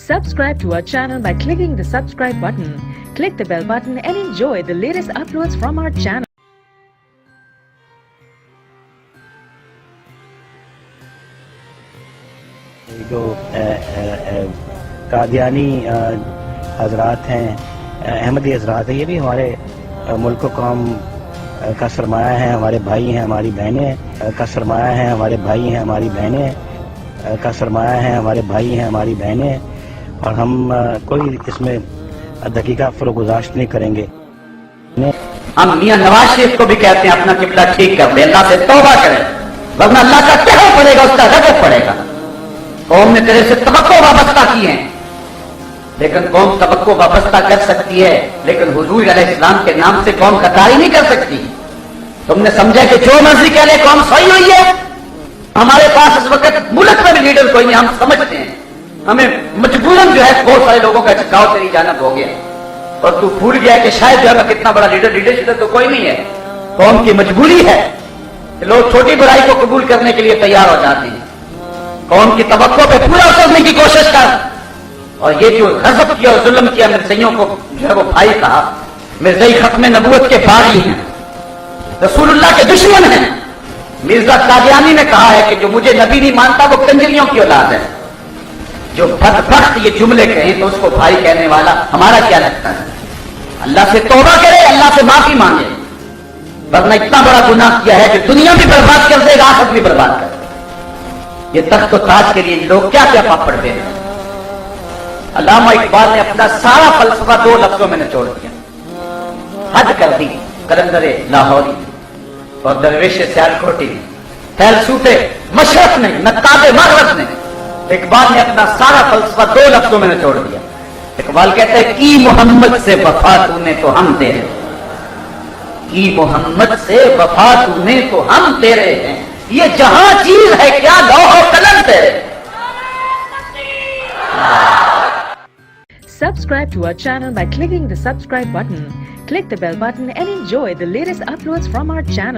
Subscribe to our channel by clicking the subscribe button. Click the bell button and enjoy the latest uploads from our channel. جو قادیانی حضرات ہیں، احمدی حضرات ہیں، یہ بھی ہمارے ملک و قوم کا سرمایہ ہیں، ہمارے بھائی ہیں، ہماری بہنیں کا سرمایہ ہیں، ہمارے بھائی ہیں، ہماری بہنیں کا سرمایہ ہیں، ہمارے بھائی ہیں، ہماری بہنیں، اور ہم کوئی اس میں دقیقہ فروگزاشت نہیں کریں گے۔ ہم میاں نواز شریف کو بھی کہتے ہیں اپنا قبلہ ٹھیک کر دے، اللہ سے توبہ کرے، ورنہ اللہ کا کہر پڑے گا، اس کا غضب پڑے گا۔ قوم نے تیرے سے توقع وابستہ کی ہیں، لیکن قوم توقع وابستہ کر سکتی ہے، لیکن حضور علیہ السلام کے نام سے قوم غداری نہیں کر سکتی۔ تم نے سمجھا کہ جو مرضی کہہ لے قوم صحیح ہوئی ہے؟ ہمارے پاس اس وقت ملک میں بھی لیڈر کوئی نہیں، ہم سمجھتے ہیں ہمیں مجبوراً جو ہے بہت سارے لوگوں کا جھکاؤ تیری جانب ہو گیا، اور تو بھول گیا کہ شاید جو ہے کتنا بڑا لیڈر تو کوئی نہیں ہے۔ قوم کی مجبوری ہے کہ لوگ چھوٹی بڑائی کو قبول کرنے کے لیے تیار ہو جاتے ہیں۔ قوم کی توقع پہ پورا اترنے کی کوشش کر، اور یہ جو غضب کیا اور ظلم کیا مرزائیوں کو جو ہے وہ بھائی کہا، مرزائی ختم نبوت کے باغی ہیں، رسول اللہ کے دشمن ہیں۔ مرزا قادیانی نے کہا ہے کہ جو مجھے نبی نہیں مانتا وہ کنجریوں کی اولاد ہے۔ جو بدبخت یہ جملے کہیں تو اس کو بھائی کہنے والا ہمارا کیا لگتا ہے؟ اللہ سے توبہ کرے، اللہ سے معافی مانگے، ورنہ اتنا بڑا گناہ کیا ہے کہ دنیا بھی برباد کر دے گا، آخرت بھی برباد کر دے گا۔ یہ تخت و تاج کے لیے لوگ کیا کیا پاپڑ دے رہے ہیں۔ علامہ اقبال نے اپنا سارا فلسفہ 2 لفظوں میں نچوڑ دیا، حد کر دی قلندر لاہوری اور درویش سیالکوٹی نے، فیلسوف مشرق نے، نقاد مغرب نے۔ اقبال نے اپنا سارا فلسفہ 2 لفظوں میں نچوڑ دیا۔ اقبال کہتا ہے کی محمد سے وفا تو نے تو ہم تیرے، کی محمد سے وفا تو نے تو ہم تیرے ہیں، یہ جہاں چیز ہے کیا لوح و قلم تیرے۔ Subscribe to our channel by clicking the subscribe button. Click the bell button and enjoy the latest uploads from our channel.